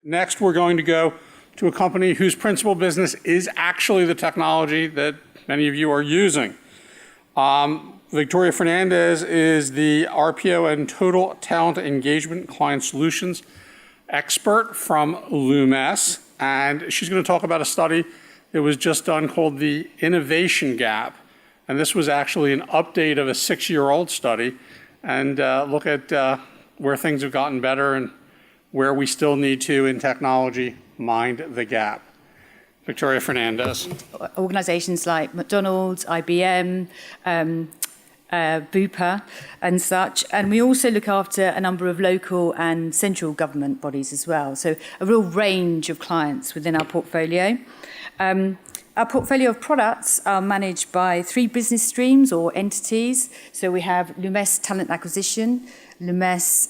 Next, we're going to go to a company whose principal business is actually the technology that many of you are using. Victoria Fernandez is the RPO and Total Talent Engagement Client Solutions expert from Lumesse, and she's going to talk about a study that was just done called the Innovation Gap. And this was actually an update of a 6-year-old study, and look at where things have gotten better and where we still need to, in technology, mind the gap. Victoria Fernandez. Organizations like McDonald's, IBM, Bupa and such. And we also look after a number of local and central government bodies as well. So a real range of clients within our portfolio. Our portfolio of products are managed by 3 business streams or entities. So we have Lumesse Talent Acquisition, Lumesse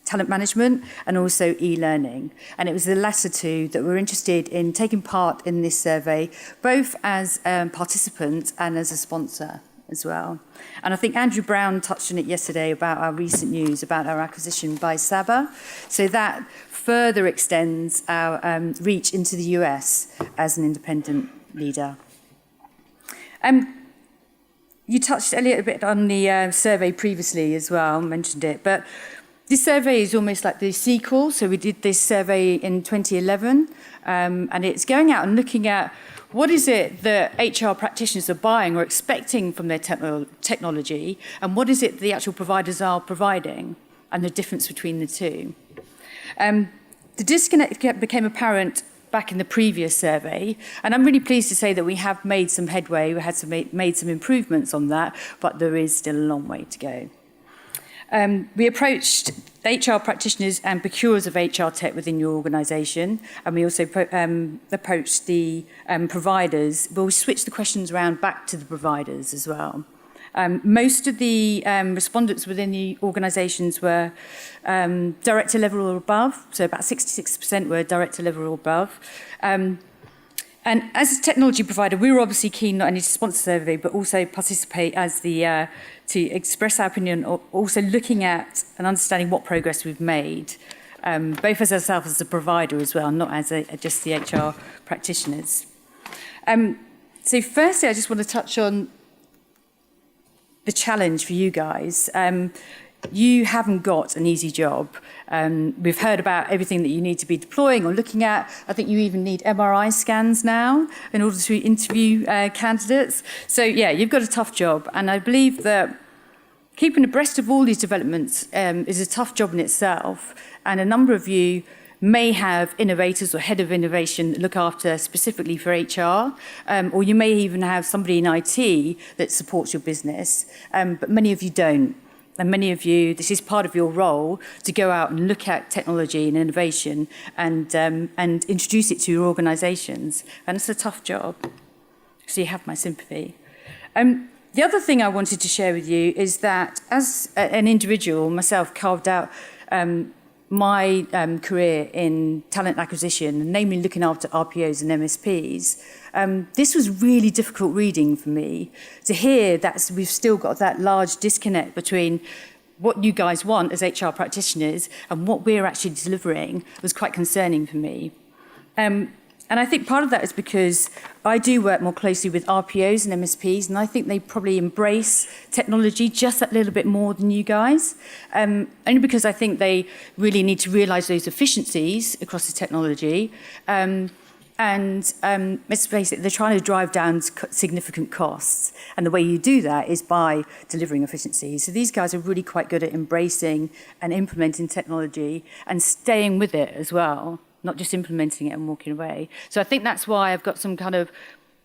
Talent Management, and also e-learning. And it was the latter 2 that were interested in taking part in this survey, both as participants and as a sponsor as well. And I think Andrew Brown touched on it yesterday about our recent news about our acquisition by Saba. So that further extends our reach into the US as an independent leader. You touched a little bit on the survey previously as well, mentioned it, but this survey is almost like the sequel. So we did this survey in 2011, and it's going out and looking at what is it that HR practitioners are buying or expecting from their technology, and what is it the actual providers are providing, and the difference between the two. The disconnect became apparent back in the previous survey, and I'm really pleased to say that we have made some headway. We had made some improvements on that, but there is still a long way to go. We approached HR practitioners and procurers of HR tech within your organisation, and we also approached the providers, but we switched the questions around back to the providers as well. Most of the respondents within the organisations were director level or above, so about 66% were director level or above. And as a technology provider, we were obviously keen not only to sponsor the survey, but also participate as the to express our opinion, also looking at and understanding what progress we've made, both as ourselves as a provider as well, not as just the HR practitioners. So firstly, I just want to touch on the challenge for you guys. You haven't got an easy job. We've heard about everything that you need to be deploying or looking at. I think you even need MRI scans now in order to interview candidates. So yeah, you've got a tough job. And I believe that keeping abreast of all these developments is a tough job in itself. And a number of you may have innovators or head of innovation that look after specifically for HR, or you may even have somebody in IT that supports your business, but many of you don't. And many of you, this is part of your role to go out and look at technology and innovation and introduce it to your organisations. And it's a tough job. So you have my sympathy. The other thing I wanted to share with you is that as an individual, myself carved out my career in talent acquisition, namely looking after RPOs and MSPs. This was really difficult reading for me to hear that we've still got that large disconnect between what you guys want as HR practitioners and what we're actually delivering was quite concerning for me. And I think part of that is because I do work more closely with RPOs and MSPs, and I think they probably embrace technology just that little bit more than you guys, only because I think they really need to realise those efficiencies across the technology. Let's face it, they're trying to drive down significant costs. And the way you do that is by delivering efficiencies. So these guys are really quite good at embracing and implementing technology and staying with it as well, not just implementing it and walking away. So I think that's why I've got some kind of,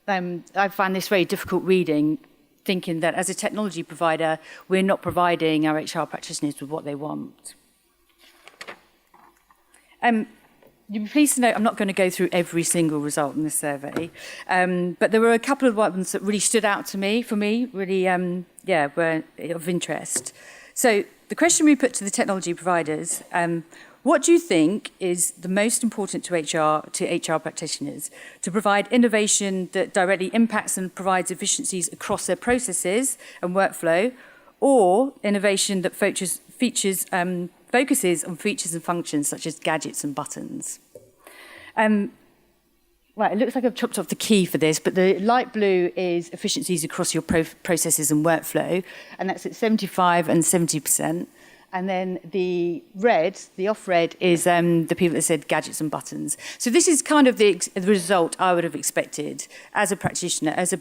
I find this very difficult reading, thinking that as a technology provider, we're not providing our HR practitioners with what they want. You'll be pleased to know I'm not going to go through every single result in this survey, but there were a couple of ones that really stood out to me, really, were of interest. So the question we put to the technology providers, what do you think is the most important to HR practitioners? To provide innovation that directly impacts and provides efficiencies across their processes and workflow, or innovation that features focuses on features and functions such as gadgets and buttons. Right, it looks like I've chopped off the key for this, but the light blue is efficiencies across your processes and workflow, and that's at 75 and 70%. And then the red, the off-red, is the people that said gadgets and buttons. So this is kind of the result I would have expected as a practitioner, as a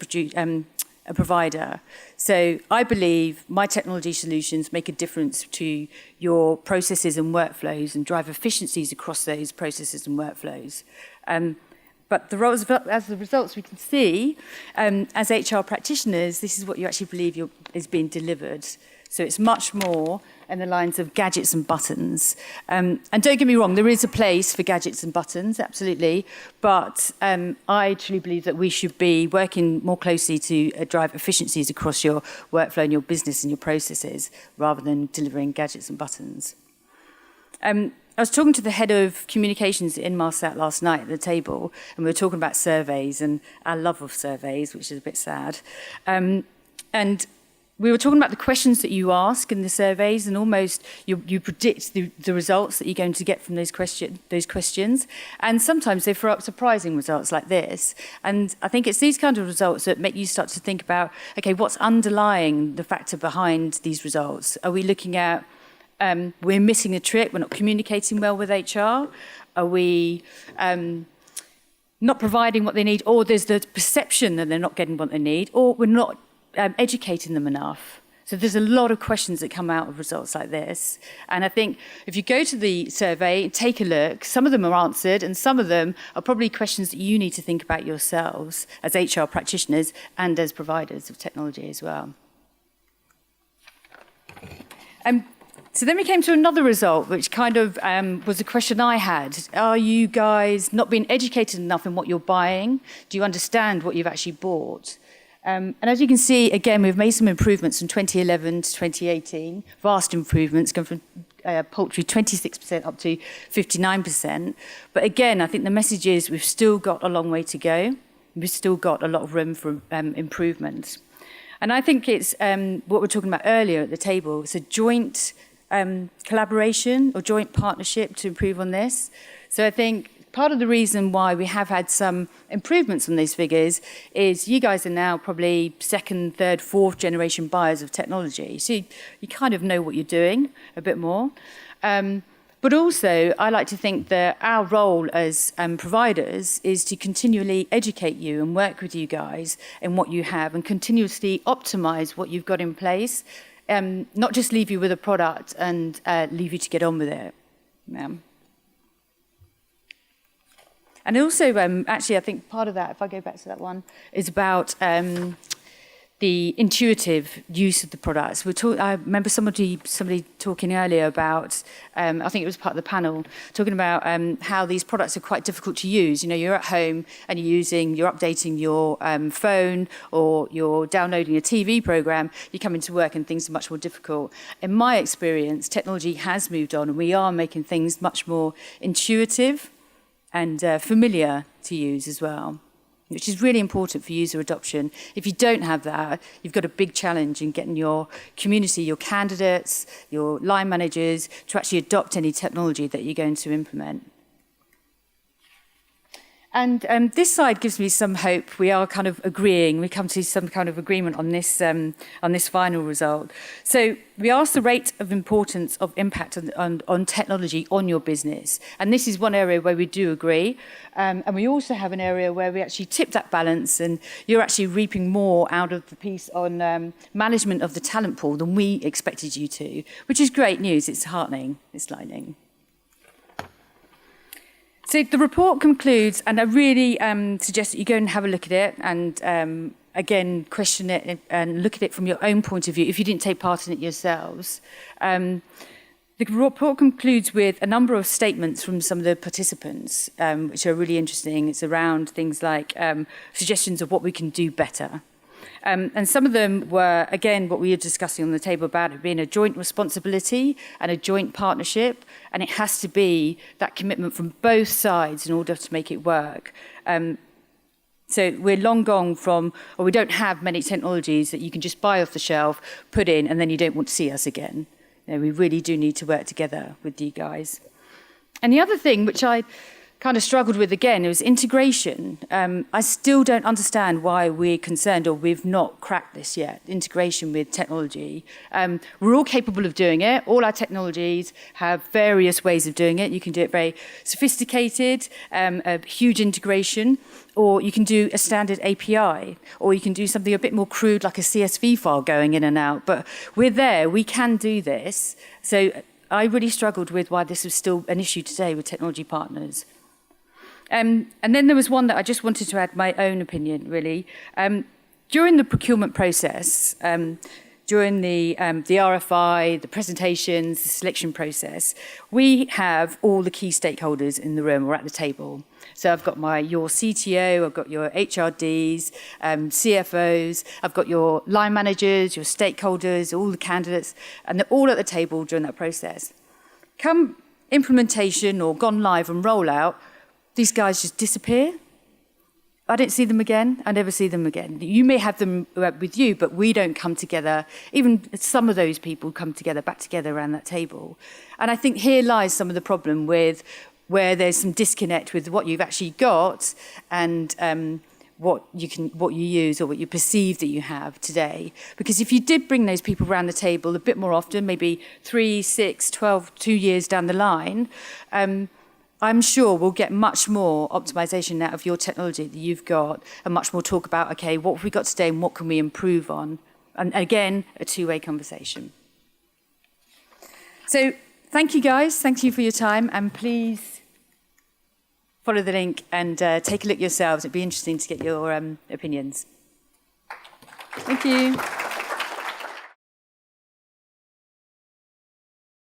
provider. So I believe my technology solutions make a difference to your processes and workflows and drive efficiencies across those processes and workflows. But as the results we can see, as HR practitioners, this is what you actually believe is being delivered. So it's much more in the lines of gadgets and buttons. And don't get me wrong, there is a place for gadgets and buttons, absolutely. But I truly believe that we should be working more closely to drive efficiencies across your workflow and your business and your processes, rather than delivering gadgets and buttons. I was talking to the head of communications in Inmarsat last night at the table, and we were talking about surveys and our love of surveys, which is a bit sad. And we were talking about the questions that you ask in the surveys, and almost you predict the results that you're going to get from those questions. And sometimes they throw up surprising results like this. And I think it's these kind of results that make you start to think about, okay, what's underlying the factor behind these results? Are we looking at we're missing the trick, we're not communicating well with HR? Are we not providing what they need? Or there's the perception that they're not getting what they need? Or we're not educating them enough? So there's a lot of questions that come out of results like this. And I think if you go to the survey, take a look, some of them are answered, and some of them are probably questions that you need to think about yourselves as HR practitioners and as providers of technology as well. So then we came to another result, which kind of was a question I had. Are you guys not being educated enough in what you're buying? Do you understand what you've actually bought? And as you can see, again, we've made some improvements from 2011 to 2018, vast improvements, going from poultry 26% up to 59%. But again, I think the message is we've still got a long way to go. We've still got a lot of room for improvement. And I think it's what we were talking about earlier at the table. It's a joint collaboration or joint partnership to improve on this. So I think part of the reason why we have had some improvements on these figures is you guys are now probably second, third, fourth generation buyers of technology. So you kind of know what you're doing a bit more. But also, I like to think that our role as providers is to continually educate you and work with you guys in what you have and continuously optimize what you've got in place. Not just leave you with a product and leave you to get on with it. And also, actually, I think part of that, if I go back to that one, is about the intuitive use of the products. I remember somebody talking earlier about, I think it was part of the panel, talking about how these products are quite difficult to use. You know, you're at home and you're updating your phone, or you're downloading a TV program, you come into work and things are much more difficult. In my experience, technology has moved on, and we are making things much more intuitive and familiar to use as well, which is really important for user adoption. If you don't have that, you've got a big challenge in getting your community, your candidates, your line managers to actually adopt any technology that you're going to implement. And this slide gives me some hope. We are kind of agreeing. We come to some kind of agreement on this final result. So we asked the rate of importance of impact on technology on your business. And this is one area where we do agree. And we also have an area where we actually tip that balance, and you're actually reaping more out of the piece on management of the talent pool than we expected you to, which is great news. It's heartening. It's lightning. So the report concludes, and I really suggest that you go and have a look at it and, again, question it and look at it from your own point of view if you didn't take part in it yourselves. The report concludes with a number of statements from some of the participants, which are really interesting. It's around things like suggestions of what we can do better. And some of them were, again, what we were discussing on the table about it being a joint responsibility and a joint partnership, and it has to be that commitment from both sides in order to make it work. So we're long gone from, or we don't have many technologies that you can just buy off the shelf, put in, and then you don't want to see us again. we really do need to work together with you guys. And the other thing, which I kind of struggled with again, it was integration. I still don't understand why we're concerned or we've not cracked this yet, integration with technology. We're all capable of doing it. All our technologies have various ways of doing it. You can do it very sophisticated, a huge integration, or you can do a standard API, or you can do something a bit more crude like a CSV file going in and out. But we're there, we can do this. So I really struggled with why this was still an issue today with technology partners. And then there was one that I just wanted to add my own opinion, really. During the procurement process, during the RFI, the presentations, the selection process, we have all the key stakeholders in the room or at the table. So I've got your CTO, I've got your HRDs, CFOs, I've got your line managers, your stakeholders, all the candidates, and they're all at the table during that process. Come implementation or gone live and rollout, these guys just disappear. I don't see them again. I never see them again. You may have them with you, but we don't come together. Even some of those people come together, back together around that table. And I think here lies some of the problem with where there's some disconnect with what you've actually got and what you use or what you perceive that you have today. Because if you did bring those people around the table a bit more often, maybe 3, 6, 12, 2 years down the line, I'm sure we'll get much more optimization out of your technology that you've got and much more talk about, okay, what have we got today and what can we improve on? And again, a two-way conversation. So thank you, guys. Thank you for your time. And please follow the link and take a look yourselves. It'd be interesting to get your opinions. Thank you.